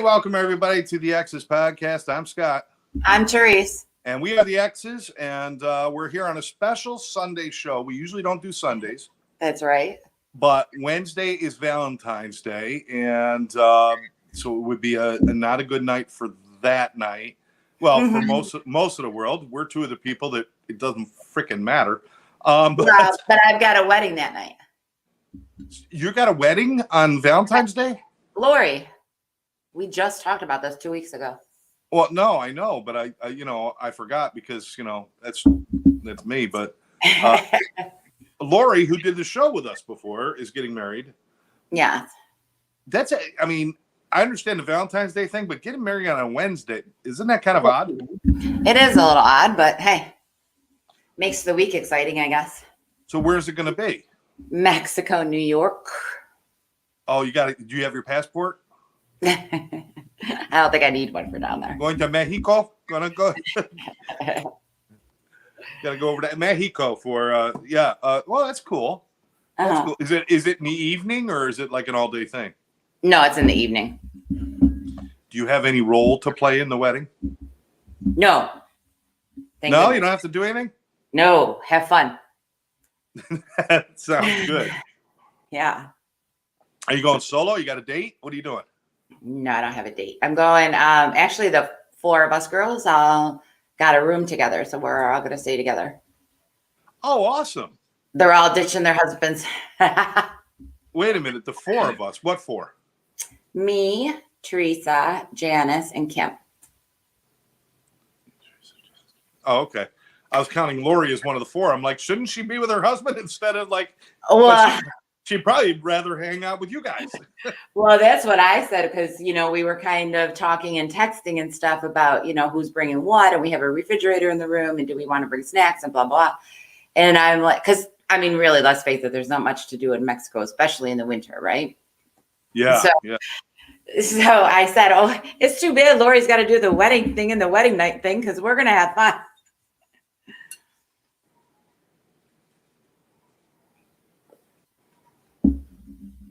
welcome everybody to the Exes podcast. I'm Scott. I'm Therese. And we are the Exes, and we're here on a special Sunday show. We usually don't do Sundays. That's right. But Wednesday is Valentine's Day, and so it would be not a good night for that night. Well, for most of the world, we're two of the people that it doesn't freaking matter. But I've got a wedding that night. You got a wedding on Valentine's Day? Lori, we just talked about this 2 weeks ago. Well, no, I know, but I forgot because, that's me. But Lori, who did the show with us before, is getting married. Yeah. I understand the Valentine's Day thing, but getting married on a Wednesday, isn't that kind of odd? It is a little odd, but hey, makes the week exciting, I guess. So where's it going to be? Mexico, New York. Oh, do you have your passport? I don't think I need one for down there. Going to Mexico? Gotta go over to Mexico for well, that's cool. That's cool. Is it in the evening or is it like an all-day thing? No, it's in the evening. Do you have any role to play in the wedding? No. You don't have to do anything? No, have fun. That sounds good. Yeah. Are you going solo? You got a date? What are you doing? No, I don't have a date. I'm going, actually the 4 of us girls all got a room together. So we're all going to stay together. Oh, awesome. They're all ditching their husbands. Wait a minute. The 4 of us. What 4? Me, Teresa, Janice, and Kim. Oh, okay. I was counting Lori as one of the 4. I'm like, shouldn't she be with her husband instead of like, she'd probably rather hang out with you guys. Well, that's what I said because, we were kind of talking and texting and stuff about, who's bringing what. And we have a refrigerator in the room. And do we want to bring snacks and blah, blah. And I'm like, because, really, let's face it, there's not much to do in Mexico, especially in the winter, right? Yeah. So I said, oh, it's too bad Lori's got to do the wedding thing and the wedding night thing because we're going to have fun.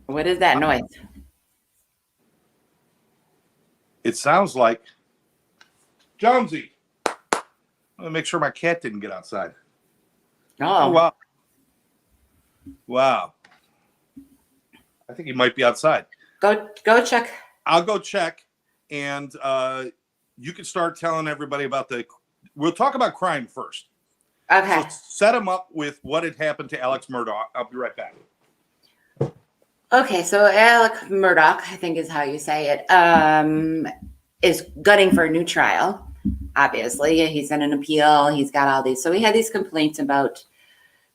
What is that noise? It sounds like Jonesy. I'm gonna make sure my cat didn't get outside. Oh, wow. Wow. I think he might be outside. Go check. I'll go check, and you can start telling everybody about we'll talk about crime first. Okay. So set him up with what had happened to Alex Murdaugh. I'll be right back. Okay, so Alec Murdaugh, I think is how you say it, is gunning for a new trial. Obviously, he's in an appeal. He's got all these. So he had these complaints about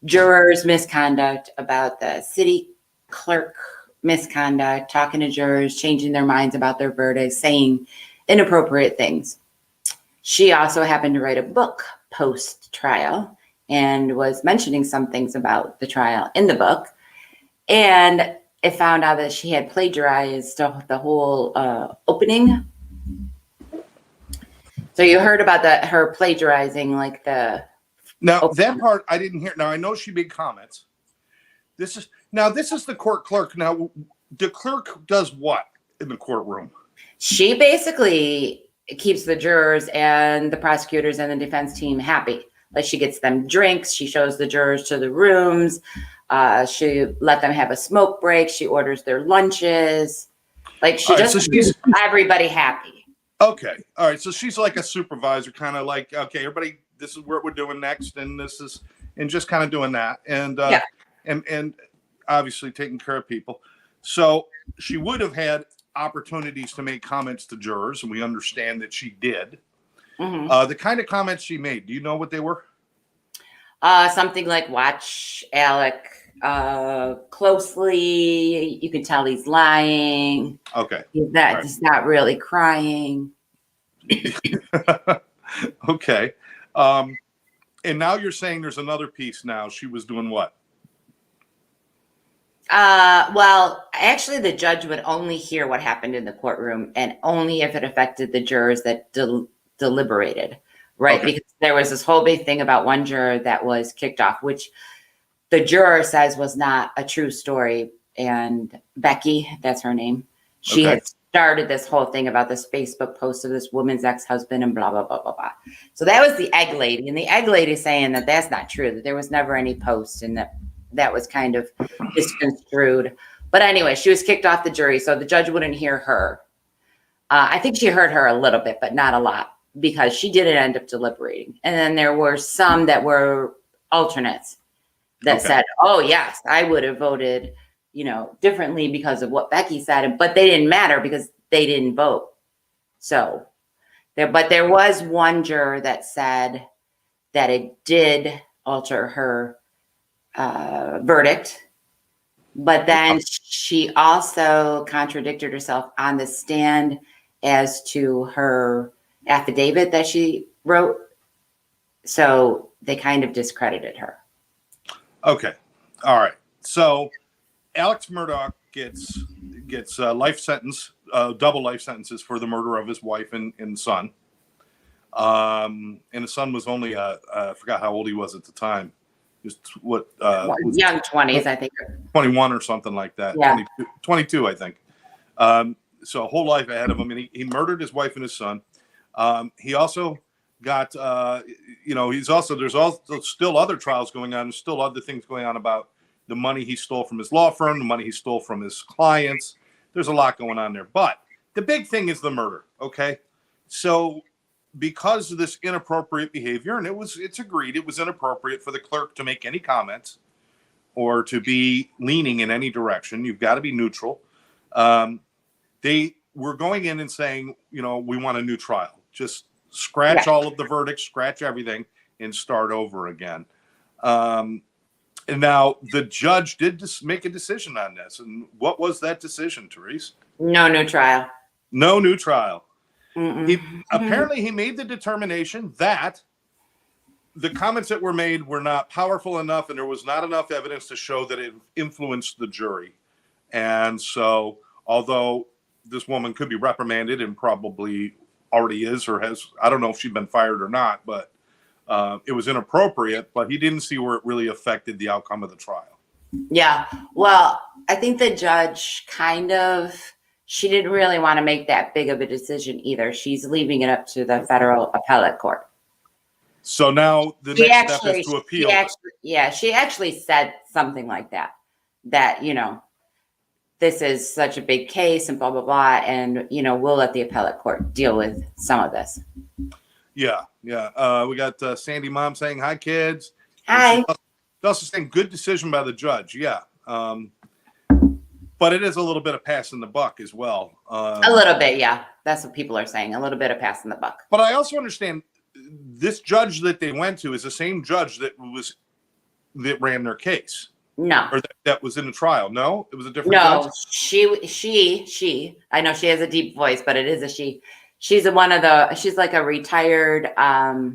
jurors' misconduct, about the city clerk misconduct, talking to jurors, changing their minds about their verdicts, saying inappropriate things. She also happened to write a book post-trial and was mentioning some things about the trial in the book. And it found out that she had plagiarized the whole opening. So you heard about her plagiarizing, like the. Now that part I didn't hear. Now I know she made comments. This is the court clerk. Now the clerk does what in the courtroom? She basically keeps the jurors and the prosecutors and the defense team happy. Like she gets them drinks. She shows the jurors to the rooms. She let them have a smoke break. She orders their lunches. Like she keeps everybody happy. Okay. All right. So she's like a supervisor, kind of like, okay, everybody, this is what we're doing next. And just kind of doing that. And, and obviously taking care of people. So she would have had opportunities to make comments to jurors. And we understand that she did. Mm-hmm. The kind of comments she made, do you know what they were? Something like watch Alec closely. You can tell he's lying. Okay. He's not really crying. Okay. And now you're saying there's another piece now. She was doing what? Well, actually, the judge would only hear what happened in the courtroom and only if it affected the jurors that deliberated. Right. Okay. Because there was this whole big thing about one juror that was kicked off, which the juror says was not a true story. And Becky, that's her name. She had started this whole thing about this Facebook post of this woman's ex-husband and blah, blah, blah, blah, blah. So that was the egg lady. And the egg lady saying that that's not true, that there was never any post and that was kind of misconstrued. But anyway, she was kicked off the jury. So the judge wouldn't hear her. I think she heard her a little bit, but not a lot, because she didn't end up deliberating. And then there were some that were alternates that said, oh, yes, I would have voted, differently because of what Becky said, but they didn't matter because they didn't vote. So there was one juror that said that it did alter her verdict, but then she also contradicted herself on the stand as to her affidavit that she wrote. So they kind of discredited her. Okay. All right. So Alex Murdaugh gets life sentence, double life sentences for the murder of his wife and son. And the son was only, I forgot how old he was at the time. Just young 20s, I think. 21 or something like that. Yeah. 22, I think. So a whole life ahead of him. And he murdered his wife and his son. He also got, there's also still other trials going on. There's still other things going on about the money he stole from his law firm, the money he stole from his clients. There's a lot going on there. But the big thing is the murder, okay? So because of this inappropriate behavior, and it's agreed it was inappropriate for the clerk to make any comments or to be leaning in any direction. You've got to be neutral. They were going in and saying, we want a new trial. Just scratch all of the verdicts, scratch everything, and start over again. And now the judge did make a decision on this. And what was that decision, Therese? No new trial. No new trial. Apparently he made the determination that the comments that were made were not powerful enough and there was not enough evidence to show that it influenced the jury. And so, although this woman could be reprimanded and probably already is or has, I don't know if she'd been fired or not, but it was inappropriate, but he didn't see where it really affected the outcome of the trial. Yeah. Well, I think the judge she didn't really want to make that big of a decision either. She's leaving it up to the federal appellate court. So now the next step is to appeal. She actually said something like that, this is such a big case and blah, blah, blah. And, we'll let the appellate court deal with some of this. Yeah. We got Sandy Mom saying, hi, kids. Hi. She's also saying good decision by the judge. Yeah. But it is a little bit of passing the buck as well. A little bit, yeah. That's what people are saying. A little bit of passing the buck. But I also understand this judge that they went to is the same judge that ran their case. No. Or that was in the trial. No, it was a different judge. No, she. I know she has a deep voice, but it is a she. She's she's like a retired. That's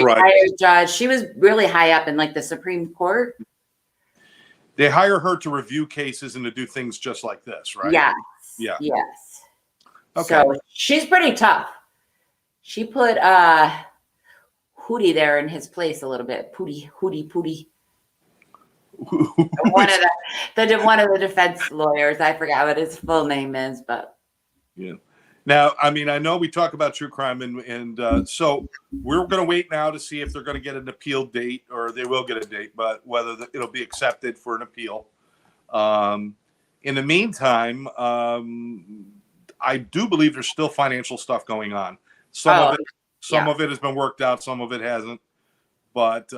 right. Judge. She was really high up in the Supreme Court. They hire her to review cases and to do things just like this, right? Yes. Yeah. Yes. Okay. So she's pretty tough. She put Hootie there in his place a little bit. Hootie. one of the defense lawyers. I forgot what his full name is, but yeah. Now, I know we talk about true crime, and so we're going to wait now to see if they're going to get an appeal date, or they will get a date, but whether it'll be accepted for an appeal. In the meantime, I do believe there's still financial stuff going on. Some of it has been worked out, some of it hasn't. But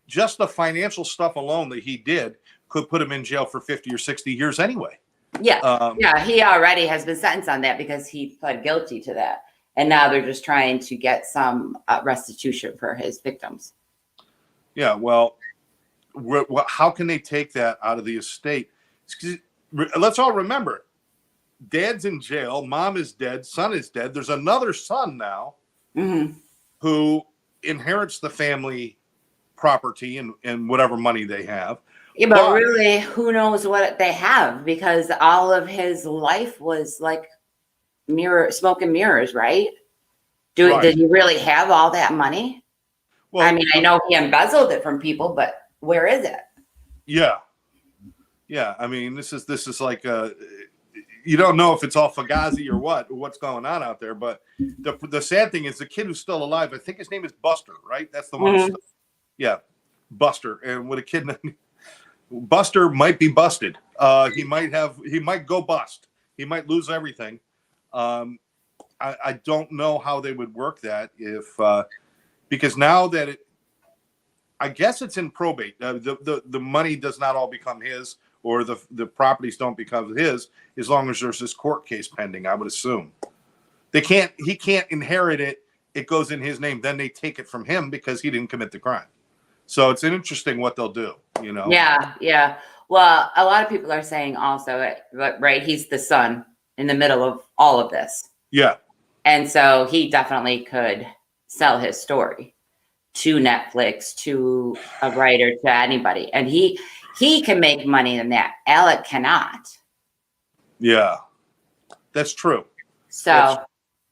just the financial stuff alone that he did could put him in jail for 50 or 60 years anyway. Yeah. He already has been sentenced on that because he pled guilty to that. And now they're just trying to get some restitution for his victims. Yeah. Well, how can they take that out of the estate? Let's all remember, dad's in jail. Mom is dead. Son is dead. There's another son now who inherits the family property and whatever money they have. Yeah, but really, who knows what they have? Because all of his life was like smoke and mirrors, right? Did he really have all that money? Well, I know he embezzled it from people, but where is it? Yeah. This is like you don't know if it's all Fugazi or what's going on out there. But the sad thing is the kid who's still alive. I think his name is Buster, right? That's the one. Mm-hmm. Yeah, Buster. And with a kid, Buster might be busted. He might go bust. He might lose everything. I don't know how they would work that because now that I guess it's in probate. The money does not all become his, or the properties don't become his, as long as there's this court case pending. I would assume he can't inherit it. It goes in his name. Then they take it from him because he didn't commit the crime. So it's interesting what they'll do. Yeah. Well, a lot of people are saying also, right? He's the son in the middle of all of this. Yeah. And so he definitely could sell his story to Netflix, to a writer, to anybody. And he can make money in that. Alec cannot. Yeah, that's true. So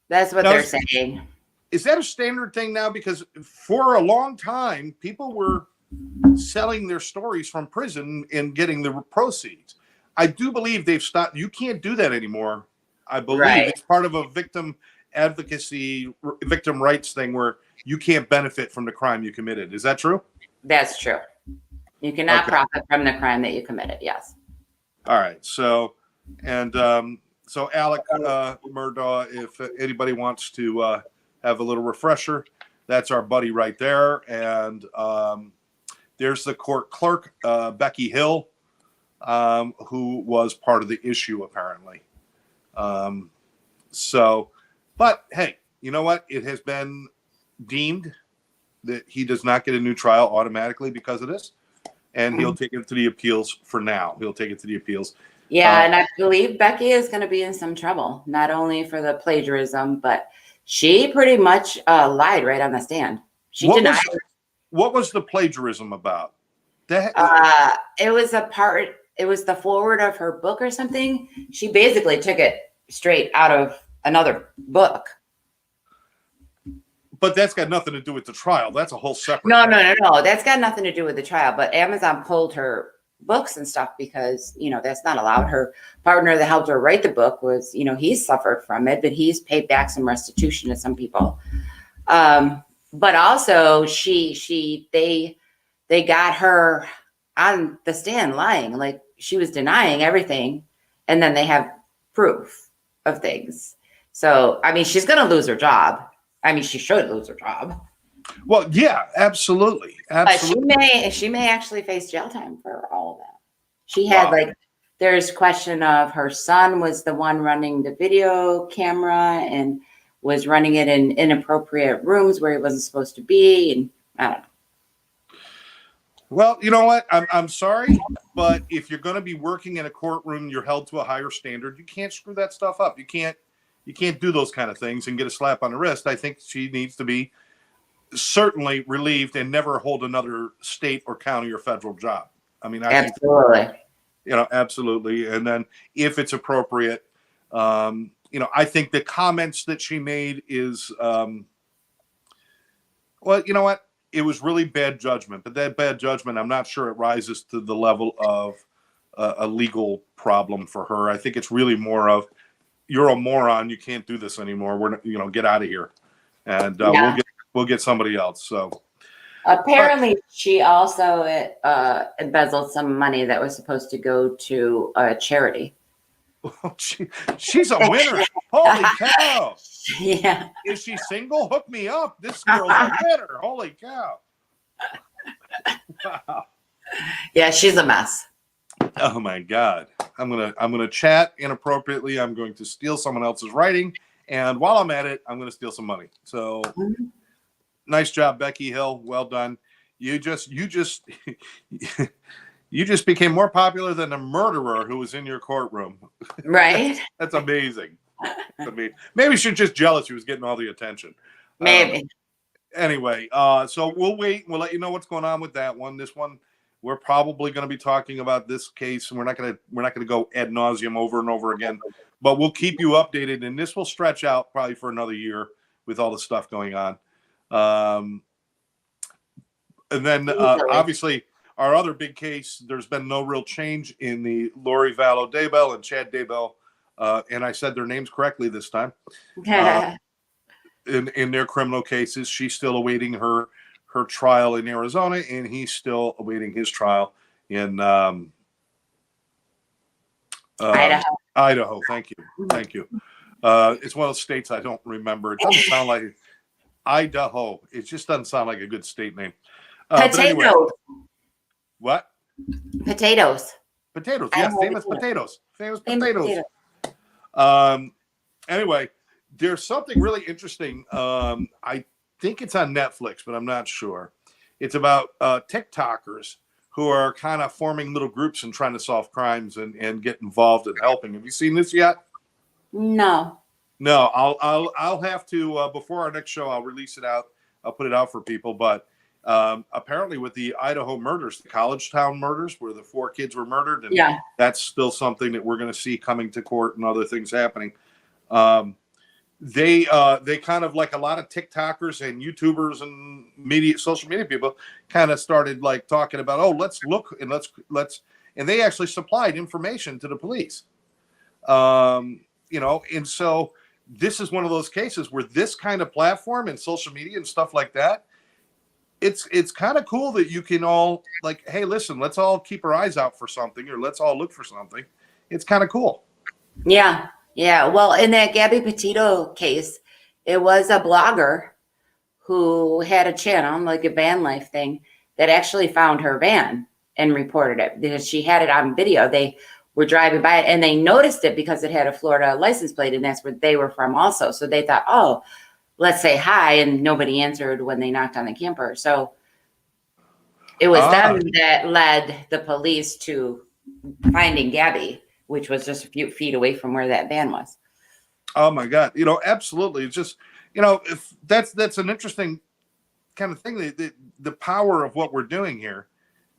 that's what they're saying. Is that a standard thing now? Because for a long time, people were selling their stories from prison and getting the proceeds. I do believe they've stopped. You can't do that anymore. I believe it's part of a victim advocacy, victim rights thing where you can't benefit from the crime you committed. Is that true? That's true. You cannot profit from the crime that you committed. Yes. All right. So Alec Murdaugh, if anybody wants to have a little refresher, that's our buddy right there. And there's the court clerk, Becky Hill, who was part of the issue apparently. But hey, you know what? It has been deemed that he does not get a new trial automatically because of this, and he'll take it to the appeals for now. He'll take it to the appeals. Yeah, and I believe Becky is going to be in some trouble, not only for the plagiarism, but she pretty much lied right on the stand. She denied. What was the plagiarism about? It was the foreword of her book or something. She basically took it straight out of another book. But that's got nothing to do with the trial. That's a whole separate No. That's got nothing to do with the trial. But Amazon pulled her books and stuff because, that's not allowed. Her partner that helped her write the book was, he's suffered from it, but he's paid back some restitution to some people. But also they got her on the stand lying, like she was denying everything. And then they have proof of things. So, she's going to lose her job. She should lose her job. Well, yeah, absolutely. But she may actually face jail time for all of that. She had there's question of her son was the one running the video camera and was running it in inappropriate rooms where he wasn't supposed to be. And I don't know. Well, you know what? I'm sorry, but if you're going to be working in a courtroom, you're held to a higher standard. You can't screw that stuff up. You can't do those kind of things and get a slap on the wrist. I think she needs to be certainly relieved and never hold another state or county or federal job. Absolutely. Absolutely. And then if it's appropriate, I think the comments that she made is, well, you know what? It was really bad judgment, but that bad judgment, I'm not sure it rises to the level of a legal problem for her. I think it's really more of, you're a moron. You can't do this anymore. We're, get out of here. And we'll get somebody else. So apparently she also embezzled some money that was supposed to go to a charity. She's a winner. Holy cow. Yeah. Is she single? Hook me up. This girl's a winner. Holy cow. Wow. Yeah, she's a mess. Oh my God. I'm gonna chat inappropriately. I'm going to steal someone else's writing. And while I'm at it, I'm going to steal some money. So nice job, Becky Hill. Well done. You just became more popular than the murderer who was in your courtroom. Right. That's amazing. Maybe she's just jealous she was getting all the attention. Maybe. Anyway, so we'll wait. We'll let you know what's going on with that one. This one, we're probably going to be talking about this case, and we're not going to go ad nauseum over and over again. But we'll keep you updated, and this will stretch out probably for another year with all the stuff going on. And then obviously our other big case, there's been no real change in the Lori Vallow Daybell and Chad Daybell and I said their names correctly this time. In their criminal cases, she's still awaiting her trial in Arizona, and he's still awaiting his trial in Idaho. Thank you. It's one of those states I don't remember. It doesn't sound like Idaho. It just doesn't sound like a good state name. Potatoes. Anyway, what? Potatoes. Potatoes. Yes, famous potatoes. Famous potatoes. Anyway, there's something really interesting. I think it's on Netflix, but I'm not sure. It's about TikTokers who are kind of forming little groups and trying to solve crimes and get involved in helping. Have you seen this yet? No. I'll have to before our next show. I'll release it out. I'll put it out for people. But apparently, with the Idaho murders, the College Town murders, where the 4 kids were murdered, and that's still something that we're going to see coming to court and other things happening. They kind of, like a lot of TikTokers and YouTubers and social media people, kind of started like talking about, oh, let's look and let's, and they actually supplied information to the police. And so this is one of those cases where this kind of platform and social media and stuff like that, it's kind of cool that you can all like, hey, listen, let's all keep our eyes out for something, or let's all look for something. It's kind of cool. Yeah. Yeah. Well, in that Gabby Petito case, it was a blogger who had a channel, like a van life thing, that actually found her van and reported it because she had it on video. They were driving by it and they noticed it because it had a Florida license plate, and that's where they were from also. So they thought, oh, let's say hi, and nobody answered when they knocked on the camper. So it was them that led the police to finding Gabby, which was just a few feet away from where that van was. Oh my God. Absolutely. It's just, if that's an interesting kind of thing, the power of what we're doing here.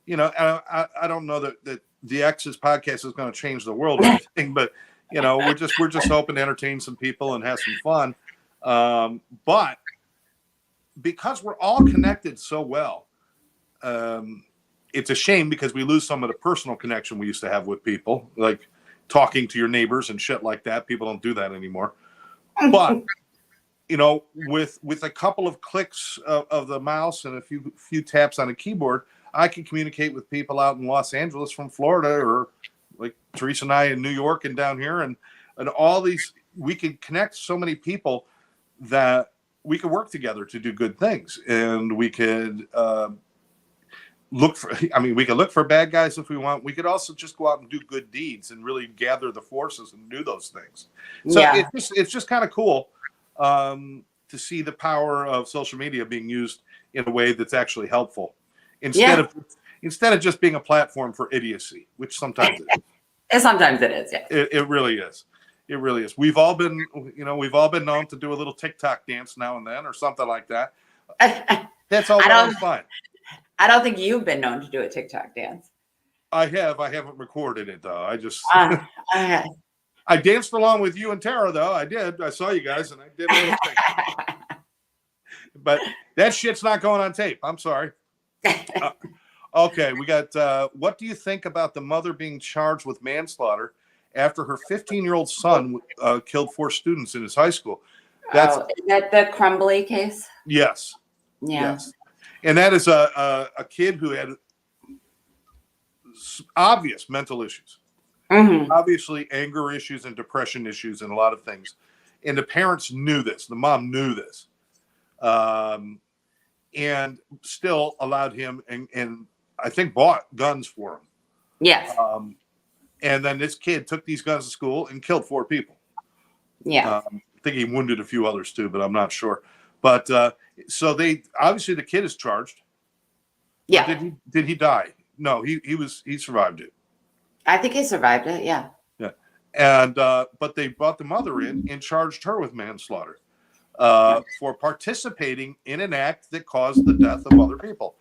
I don't know that the Exes podcast is going to change the world or anything, but we're just hoping to entertain some people and have some fun. But because we're all connected so well, it's a shame because we lose some of the personal connection we used to have with people, like talking to your neighbors and shit like that. People don't do that anymore. But with a couple of clicks of the mouse and a few taps on a keyboard, I can communicate with people out in Los Angeles from Florida, or like Teresa and I in New York and down here, and all these. We can connect so many people that we could work together to do good things, and we could look for bad guys if we want. We could also just go out and do good deeds and really gather the forces and do those things. So it's just kind of cool to see the power of social media being used in a way that's actually helpful, instead of just being a platform for idiocy, which sometimes it is. Sometimes it is. Yeah. It really is. It really is. We've all been known to do a little TikTok dance now and then, or something like that. That's all fine. I don't think you've been known to do a TikTok dance. I have. I haven't recorded it though. I just I danced along with you and Tara though. I did. I saw you guys and I did a little thing. But that shit's not going on tape. I'm sorry. Okay, we got. What do you think about the mother being charged with manslaughter after her 15-year-old son killed 4 students in his high school? Is that the Crumbly case? Yes. Yeah. Yes. And that is a kid who had obvious mental issues, obviously anger issues and depression issues and a lot of things. And the parents knew this. The mom knew this. And still allowed him and I think bought guns for him. Yes. And then this kid took these guns to school and killed 4 people. Yeah. I think he wounded a few others too, but I'm not sure. But so they obviously the kid is charged. Yeah. Did he die? No, he survived it. I think he survived it. Yeah. Yeah. And but they brought the mother in and charged her with manslaughter for participating in an act that caused the death of other people.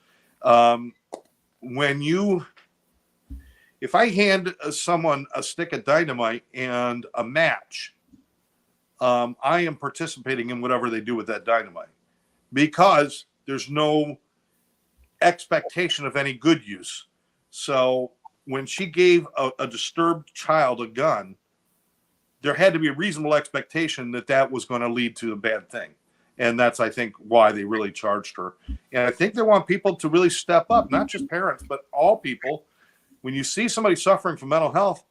If I hand someone a stick of dynamite and a match, I am participating in whatever they do with that dynamite because there's no expectation of any good use. So when she gave a disturbed child a gun, there had to be a reasonable expectation that that was going to lead to a bad thing. And that's, I think, why they really charged her. And I think they want people to really step up, not just parents, but all people. When you see somebody suffering from mental health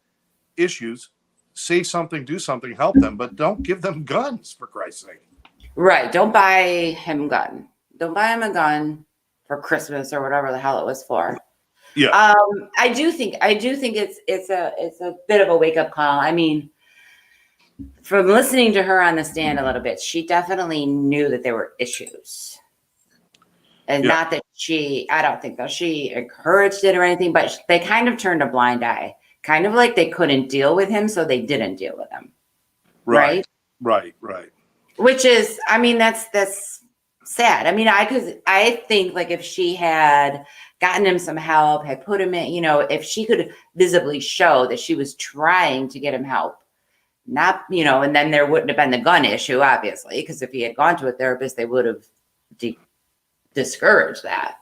issues, say something, do something, help them, but don't give them guns, for Christ's sake. Right. Don't buy him a gun. Don't buy him a gun for Christmas or whatever the hell it was for. Yeah. I do think it's a bit of a wake up call. I mean, from listening to her on the stand a little bit, she definitely knew that there were issues. And not that I don't think that she encouraged it or anything, but they kind of turned a blind eye, kind of like they couldn't deal with him, so they didn't deal with him. Right. Which is, I mean, that's sad. I mean, I think like if she had gotten him some help, had put him in, if she could visibly show that she was trying to get him help, not, and then there wouldn't have been the gun issue, obviously, because if he had gone to a therapist, they would have discouraged that.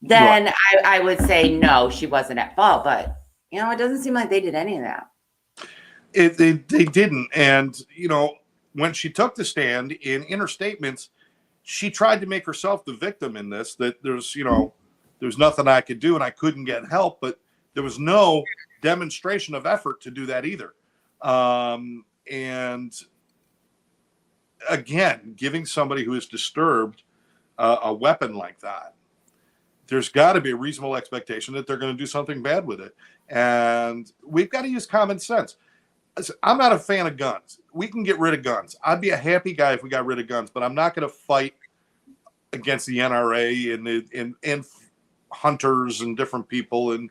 Then I would say, no, she wasn't at fault, but it doesn't seem like they did any of that. They didn't. And, when she took the stand in her statements, she tried to make herself the victim in this, that there's nothing I could do and I couldn't get help, but there was no demonstration of effort to do that either. And again, giving somebody who is disturbed a weapon like that, there's got to be a reasonable expectation that they're going to do something bad with it. And we've got to use common sense. I'm not a fan of guns. We can get rid of guns. I'd be a happy guy if we got rid of guns, but I'm not going to fight against the NRA and hunters and different people and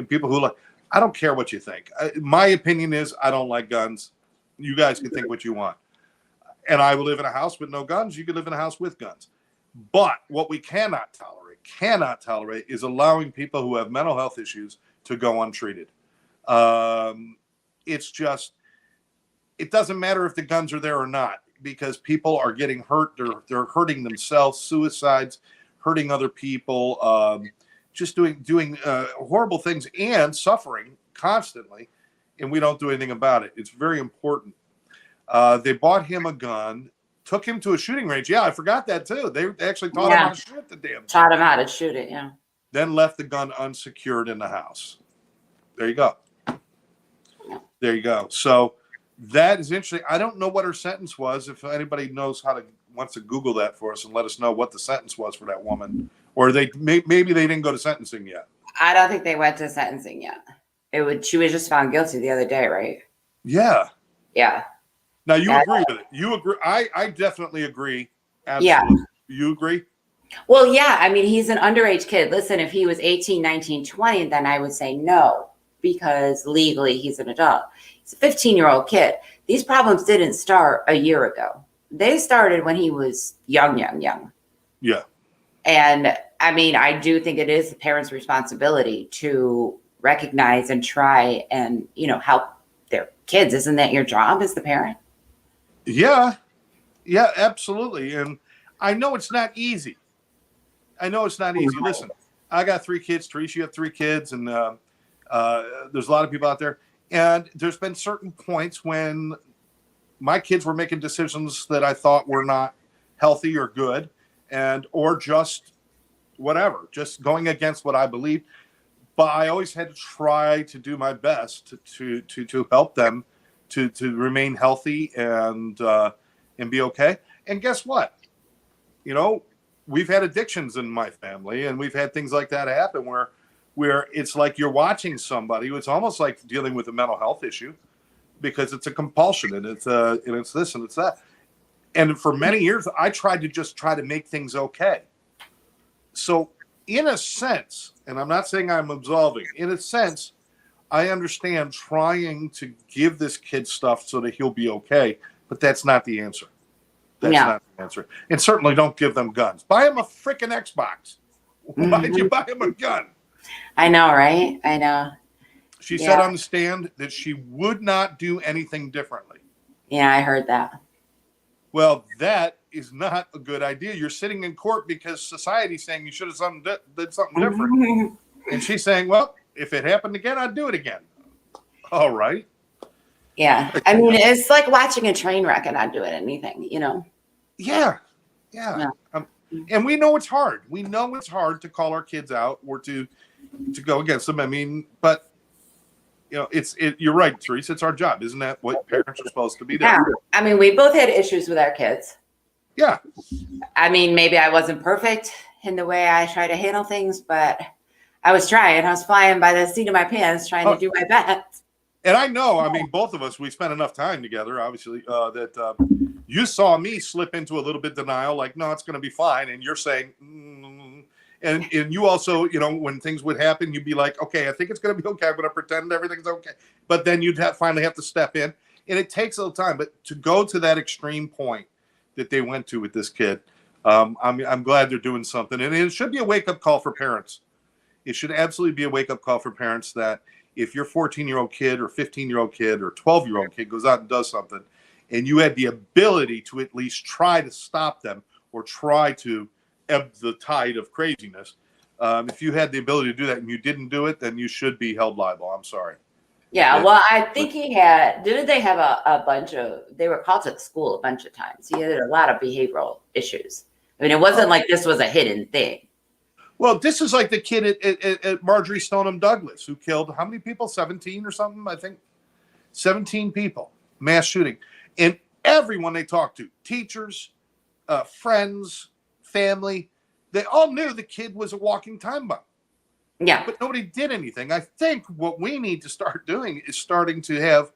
people who like. I don't care what you think. My opinion is I don't like guns. You guys can think what you want. And I will live in a house with no guns. You can live in a house with guns. But what we cannot tolerate is allowing people who have mental health issues to go untreated. It's just, it doesn't matter if the guns are there or not, because people are getting hurt. They're hurting themselves, suicides, hurting other people, just doing horrible things and suffering constantly. And we don't do anything about it. It's very important. They bought him a gun, took him to a shooting range. Yeah, I forgot that too. They actually taught him how to shoot the damn thing. Taught him how to shoot it, yeah. Then left the gun unsecured in the house. There you go. There you go. So that is interesting. I don't know what her sentence was. If anybody wants to Google that for us and let us know what the sentence was for that woman, or maybe they didn't go to sentencing yet. I don't think they went to sentencing yet. She was just found guilty the other day, right? Yeah. Yeah. Now you agree with it. You agree. I definitely agree. Absolutely. Yeah. You agree? Well, yeah. I mean, he's an underage kid. Listen, if he was 18, 19, 20, then I would say no, because legally he's an adult. He's a 15-year-old kid. These problems didn't start a year ago. They started when he was young. Yeah. And I mean, I do think it is the parents' responsibility to recognize and try and, help their kids. Isn't that your job as the parent? Yeah. Yeah, absolutely. And I know it's not easy. Listen, I got 3 kids. Teresa, you have 3 kids. And there's a lot of people out there. And there's been certain points when my kids were making decisions that I thought were not healthy or good, or just whatever, just going against what I believed. But I always had to try to do my best to help them to remain healthy and be okay. And guess what? We've had addictions in my family, and we've had things like that happen where it's like you're watching somebody. It's almost like dealing with a mental health issue, because it's a compulsion and it's this and it's that. And for many years, I tried to make things okay. So in a sense, and I'm not saying I'm absolving, in a sense, I understand trying to give this kid stuff so that he'll be okay, but that's not the answer. That's not the answer. And certainly don't give them guns. Buy him a freaking Xbox. Why'd you buy him a gun? I know, right? I know. She said on the stand that she would not do anything differently. Yeah, I heard that. Well, that is not a good idea. You're sitting in court because society's saying you should have did something different. And she's saying, well, if it happened again, I'd do it again. All right. Yeah. I mean, it's like watching a train wreck and not doing anything, you know? Yeah. Yeah. And we know it's hard. We know it's hard to call our kids out or to go against them. I mean, but you know, you're right, Teresa. It's our job. Isn't that what parents are supposed to be doing? Yeah. I mean, we both had issues with our kids. Yeah. I mean, maybe I wasn't perfect in the way I try to handle things, but I was trying. I was flying by the seat of my pants trying to do my best. And I know, I mean, both of us, we spent enough time together, obviously, that you saw me slip into a little bit denial, like, no, it's going to be fine. And you're saying, and you also, you know, when things would happen, you'd be like, okay, I think it's going to be okay. I'm going to pretend everything's okay. But then you'd finally have to step in. And it takes a little time. But to go to that extreme point that they went to with this kid, I'm glad they're doing something. And it should be a wake-up call for parents. It should absolutely be a wake-up call for parents that if your 14-year-old kid or 15-year-old kid or 12-year-old kid goes out and does something, and you had the ability to at least try to stop them or try to ebb the tide of craziness, if you had the ability to do that and you didn't do it, then you should be held liable. I'm sorry. Yeah, well, I think didn't they have a bunch of, they were called to the school a bunch of times. He had a lot of behavioral issues. I mean, it wasn't like this was a hidden thing. Well, this is like the kid at Marjorie Stoneham Douglas who killed how many people? 17 or something, I think. 17 people, mass shooting. And everyone they talked to, teachers, friends, family, they all knew the kid was a walking time bomb. Yeah. But nobody did anything. I think what we need to start doing is starting to have,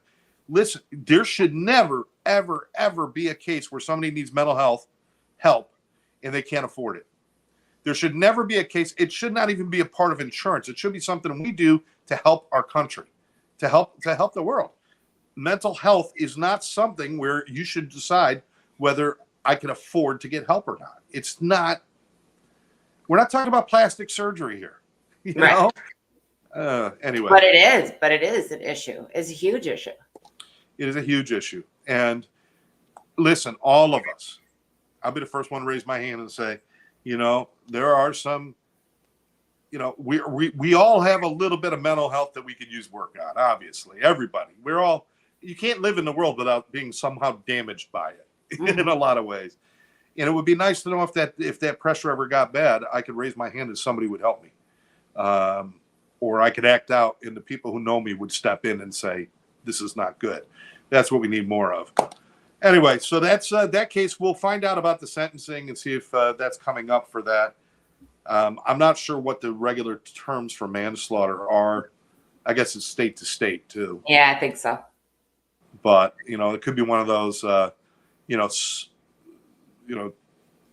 listen, there should never, ever, ever be a case where somebody needs mental health help and they can't afford it. There should never be a case. It should not even be a part of insurance. It should be something we do to help our country, to help the world. Mental health is not something where you should decide whether I can afford to get help or not. It's not. We're not talking about plastic surgery here, you know. Anyway, but it is an issue. It's a huge issue. It is a huge issue. And listen, all of us. I'll be the first one to raise my hand and say, you know, there are some, you know, we all have a little bit of mental health that we could use work on. Obviously, everybody. You can't live in the world without being somehow damaged by it in a lot of ways. And it would be nice to know if that pressure ever got bad, I could raise my hand and somebody would help me, or I could act out, and the people who know me would step in and say, "This is not good." That's what we need more of. Anyway, so that's that case. We'll find out about the sentencing and see if that's coming up for that. I'm not sure what the regular terms for manslaughter are. I guess it's state to state too. Yeah, I think so. But you know, it could be one of those,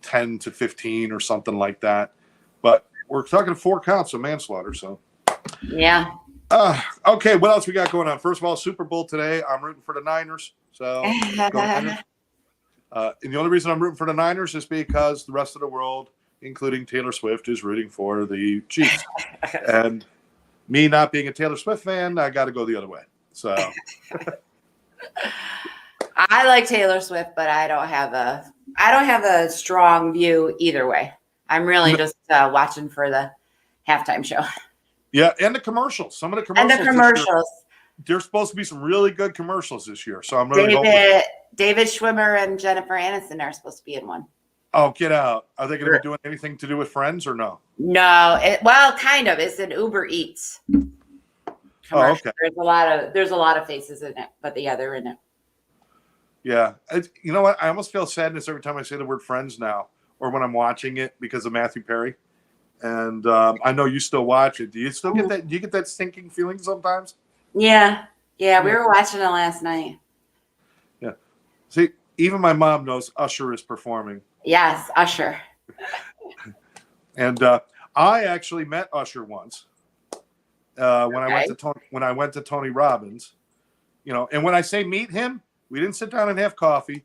10 to 15 or something like that. But we're talking 4 counts of manslaughter. So yeah. Okay, what else we got going on? First of all, Super Bowl today. I'm rooting for the Niners. So, Niners. And the only reason I'm rooting for the Niners is because the rest of the world, including Taylor Swift, is rooting for the Chiefs. And me not being a Taylor Swift fan, I got to go the other way. So, I like Taylor Swift, but I don't have a strong view either way. I'm really just watching for the halftime show. Yeah, and the commercials. Some of the commercials. And the commercials. There's supposed to be some really good commercials this year. So I'm really hoping. David Schwimmer and Jennifer Aniston are supposed to be in one. Oh, get out. Are they going to be doing anything to do with Friends or no? No. Well, kind of. It's an Uber Eats commercial. Oh, okay. There's a lot of faces in it, but yeah, they're in it. Yeah. You know what? I almost feel sadness every time I say the word Friends now, or when I'm watching it because of Matthew Perry. And I know you still watch it. Do you still get that? Do you get that stinking feeling sometimes? Yeah. Yeah. We were watching it last night. Yeah. See, even my mom knows Usher is performing. Yes, Usher. And I actually met Usher once when I went to Tony Robbins. You know, and when I say meet him, we didn't sit down and have coffee.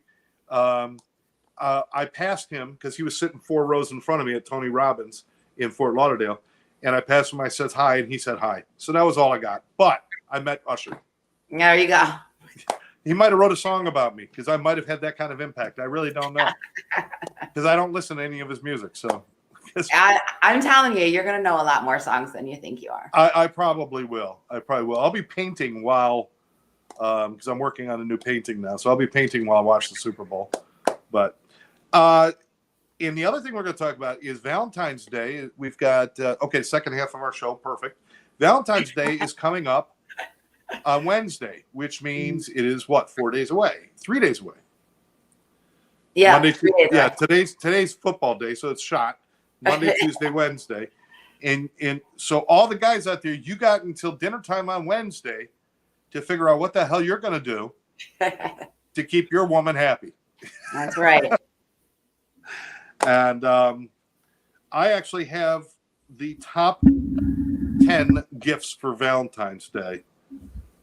I passed him because he was sitting 4 rows in front of me at Tony Robbins in Fort Lauderdale. And I passed him, I said hi, and he said hi. So that was all I got. But I met Usher. There you go. He might have wrote a song about me because I might have had that kind of impact. I really don't know. Because I don't listen to any of his music. So I'm telling you, you're going to know a lot more songs than you think you are. I probably will. I'll be painting while because I'm working on a new painting now. So I'll be painting while I watch the Super Bowl. But and the other thing we're going to talk about is Valentine's Day. We've got, second half of our show. Perfect. Valentine's Day is coming up on Wednesday, which means it is 4 days away? 3 days away. Yeah. Monday, today's football day, so it's shot. Monday, Tuesday, Wednesday. And so all the guys out there, you got until dinner time on Wednesday to figure out what the hell you're going to do to keep your woman happy. That's right. And I actually have the top 10 gifts for Valentine's Day.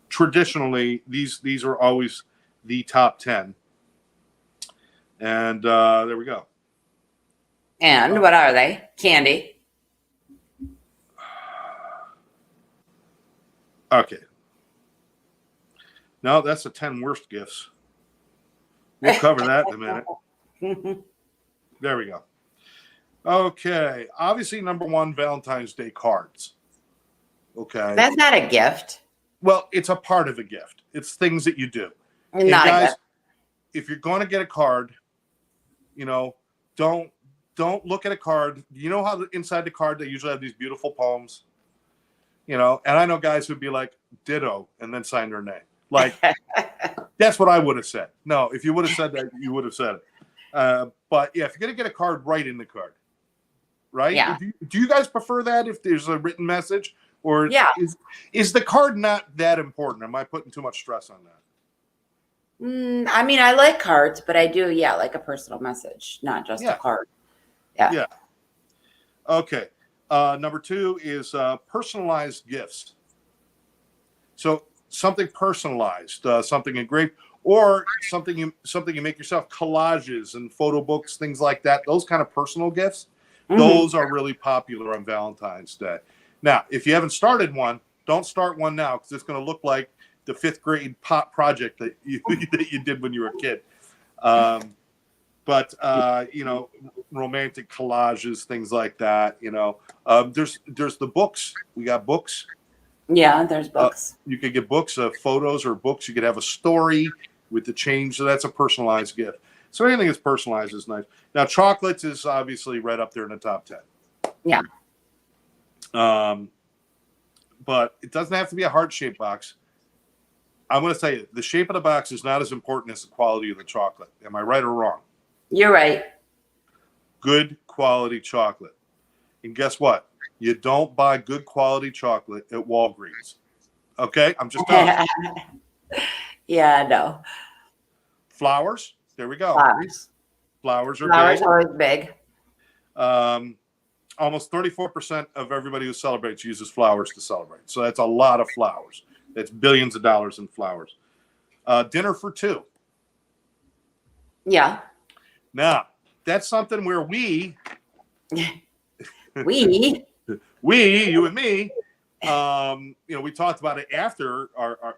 Traditionally, these are always the top 10. And there we go. And what are they? Candy. Okay. No, that's the 10 worst gifts. We'll cover that in a minute. There we go. Okay. Obviously, number one, Valentine's Day cards. Okay. That's not a gift. Well, it's a part of a gift. It's things that you do. And Not guys, a gift. if you're going to get a card, don't look at a card. You know how inside the card they usually have these beautiful poems? And I know guys who'd be like, ditto, and then sign their name. Like, that's what I would have said. No, if you would have said that, you would have said it. But yeah, if you're going to get a card, write in the card. Right? Yeah. Do you guys prefer that if there's a written message? Or yeah. is the card not that important? Am I putting too much stress on that? I mean, I like cards, but I do, like a personal message, not just a card. Yeah. Okay. Number two is personalized gifts. So something personalized, something engraved, or something you make yourself, collages and photo books, things like that. Those kind of personal gifts, those are really popular on Valentine's Day. Now, if you haven't started one, don't start one now because it's going to look like the 5th grade pop project that you did when you were a kid. But romantic collages, things like that. There's the books. We got books. Yeah, there's books. You could get books, photos or books. You could have a story with the change. So that's a personalized gift. So anything that's personalized is nice. Now, chocolates is obviously right up there in the top 10. Yeah. But it doesn't have to be a heart-shaped box. I'm going to tell you, the shape of the box is not as important as the quality of the chocolate. Am I right or wrong? You're right. Good quality chocolate. And guess what? You don't buy good quality chocolate at Walgreens. Okay? I'm just telling you. Yeah, no. Flowers. There we go. Flowers are Flowers big. are always big. Almost 34% of everybody who celebrates uses flowers to celebrate. So that's a lot of flowers. That's billions of dollars in flowers. Dinner for two. Yeah. Now, that's something where we, you and me, we talked about it after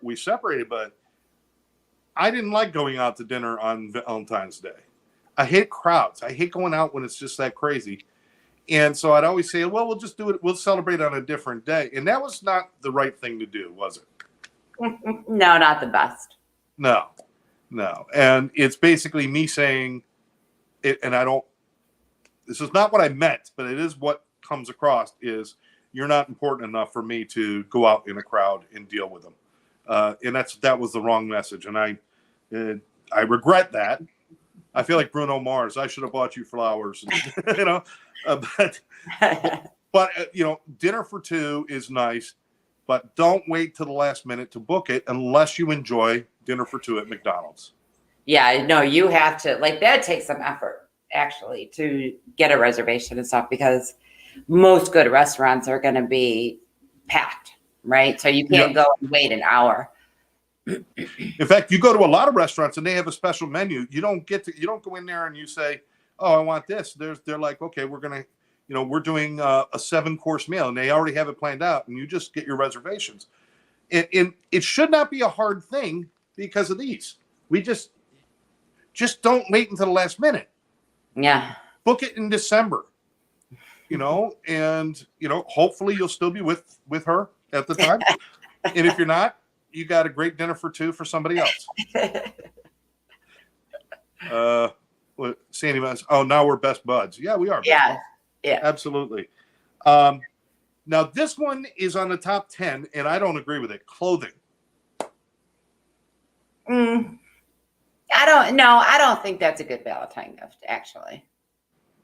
we separated, but I didn't like going out to dinner on Valentine's Day. I hate crowds. I hate going out when it's just that crazy. And so I'd always say, well, we'll just do it. We'll celebrate on a different day. And that was not the right thing to do, was it? No, not the best. No. And it's basically me saying it, and this is not what I meant, but it is what comes across is you're not important enough for me to go out in a crowd and deal with them. And that was the wrong message. And I regret that. I feel like Bruno Mars. I should have bought you flowers, but dinner for two is nice, but don't wait till the last minute to book it unless you enjoy dinner for two at McDonald's. Yeah, no, you have to, that takes some effort actually to get a reservation and stuff because most good restaurants are going to be packed, right? So you can't go and wait an hour. In fact, you go to a lot of restaurants and they have a special menu. You don't go in there and you say, "Oh, I want this." They're like, "Okay, we're doing a 7-course meal," and they already have it planned out, and you just get your reservations. And it should not be a hard thing because of these. We just don't wait until the last minute. Yeah, book it in December. And hopefully you'll still be with her at the time. And if you're not, you got a great dinner for two for somebody else. Sandy Mouse. Oh, now we're best buds. Yeah, we are. Yeah. Yeah. Absolutely. Now this one is on the top 10, and I don't agree with it. Clothing. I don't think that's a good Valentine gift, actually.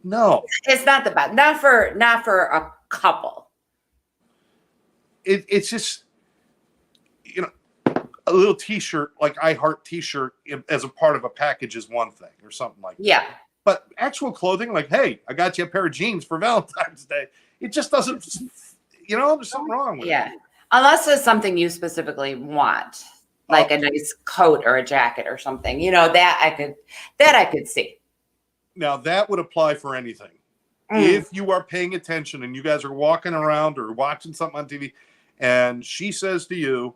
No. It's not the best. Not for a couple. It's just, a little t-shirt, like I Heart t-shirt as a part of a package is one thing or something like that. Yeah. But actual clothing, like, hey, I got you a pair of jeans for Valentine's Day. It just doesn't, there's something wrong with it. Yeah. Unless it's something you specifically want, like a nice coat or a jacket or something, that I could see. Now that would apply for anything. If you are paying attention and you guys are walking around or watching something on TV and she says to you,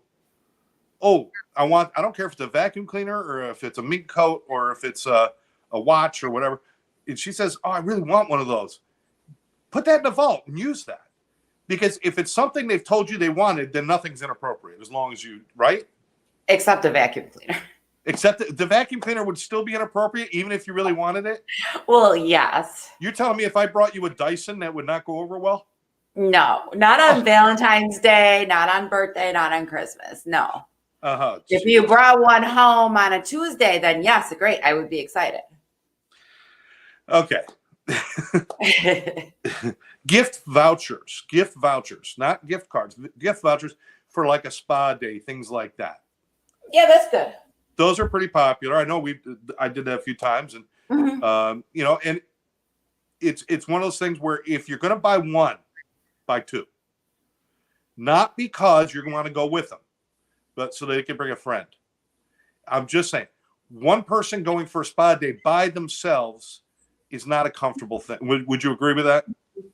oh, I don't care if it's a vacuum cleaner or if it's a mink coat or if it's a watch or whatever. And she says, oh, I really want one of those. Put that in the vault and use that. Because if it's something they've told you they wanted, then nothing's inappropriate as long as right? Except the vacuum cleaner. Except the vacuum cleaner would still be inappropriate even if you really wanted it? Well, yes. You're telling me if I brought you a Dyson, that would not go over well? No, not on Valentine's Day, not on birthday, not on Christmas. No. If you brought one home on a Tuesday, then yes, great. I would be excited. Okay. Gift vouchers, not gift cards, gift vouchers for like a spa day, things like that. Yeah, that's good. Those are pretty popular. I know I did that a few times, and and it's one of those things where if you're going to buy one, buy two. Not because you're going to want to go with them, but so they can bring a friend. I'm just saying, one person going for a spa day by themselves is not a comfortable thing. Would you agree with that?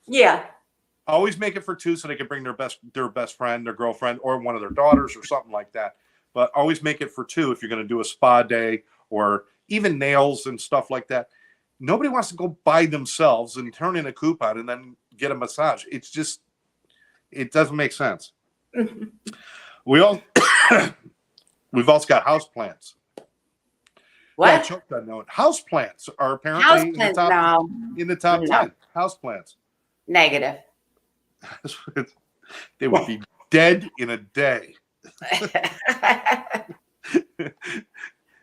Yeah. Always make it for two so they can bring their best friend, their girlfriend, or one of their daughters or something like that. But always make it for two if you're going to do a spa day or even nails and stuff like that. Nobody wants to go by themselves and turn in a coupon and then get a massage. It's just, it doesn't make sense. We've also got house plants. What? Yeah, I choked on that one. House plants are apparently in the top 10. House plants. Negative. They would be dead in a day.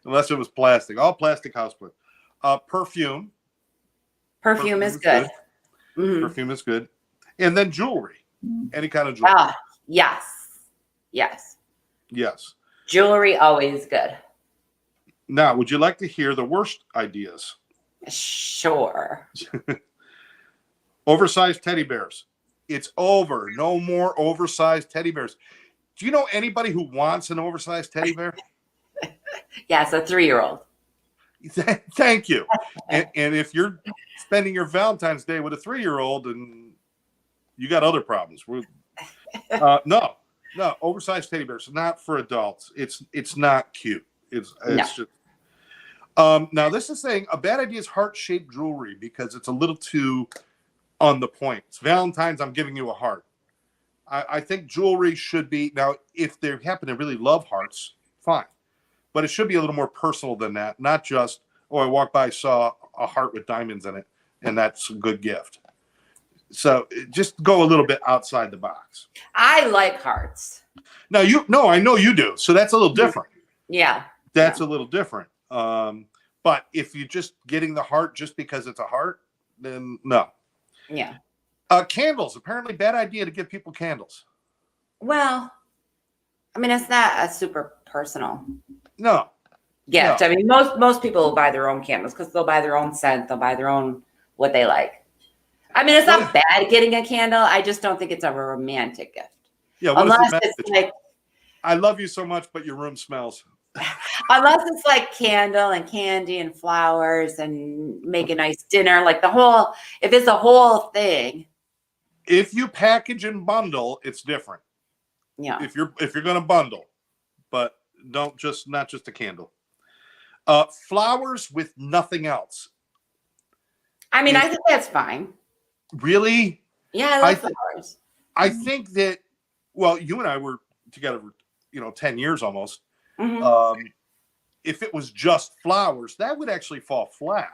Unless it was plastic. All plastic house plants. Perfume. Perfume is good. Mm-hmm. Perfume is good. And then jewelry. Any kind of jewelry. Yes. Yes. Yes. Jewelry always good. Now, would you like to hear the worst ideas? Sure. Oversized teddy bears. It's over. No more oversized teddy bears. Do you know anybody who wants an oversized teddy bear? Yes, a 3-year-old. Thank you. And if you're spending your Valentine's Day with a 3-year-old, and you got other problems. No, oversized teddy bears, not for adults. It's not cute. It's just. Now this is saying a bad idea is heart-shaped jewelry because it's a little too on the point. It's Valentine's. I'm giving you a heart. I think jewelry should be, now if they happen to really love hearts, fine. But it should be a little more personal than that. Not just, I walked by, saw a heart with diamonds in it, and that's a good gift. So just go a little bit outside the box. I like hearts. Now I know you do. So that's a little different. Yeah. That's a little different. But if you're just getting the heart just because it's a heart, then no. Yeah. Candles. Apparently bad idea to give people candles. Well, I mean, it's not a super personal gift. No. I mean, most people will buy their own candles because they'll buy their own scent. They'll buy their own what they like. I mean, it's not bad getting a candle. I just don't think it's a romantic gift. Yeah. Unless it's like, I love you so much, but your room smells. Unless it's like candle and candy and flowers and make a nice dinner, like if it's a whole thing. If you package and bundle, it's different. Yeah. If you're going to bundle, but not just a candle. Flowers with nothing else. I mean, I think that's fine. Really? Yeah, I love flowers. I think that, you and I were together 10 years almost. Mm-hmm. If it was just flowers, that would actually fall flat.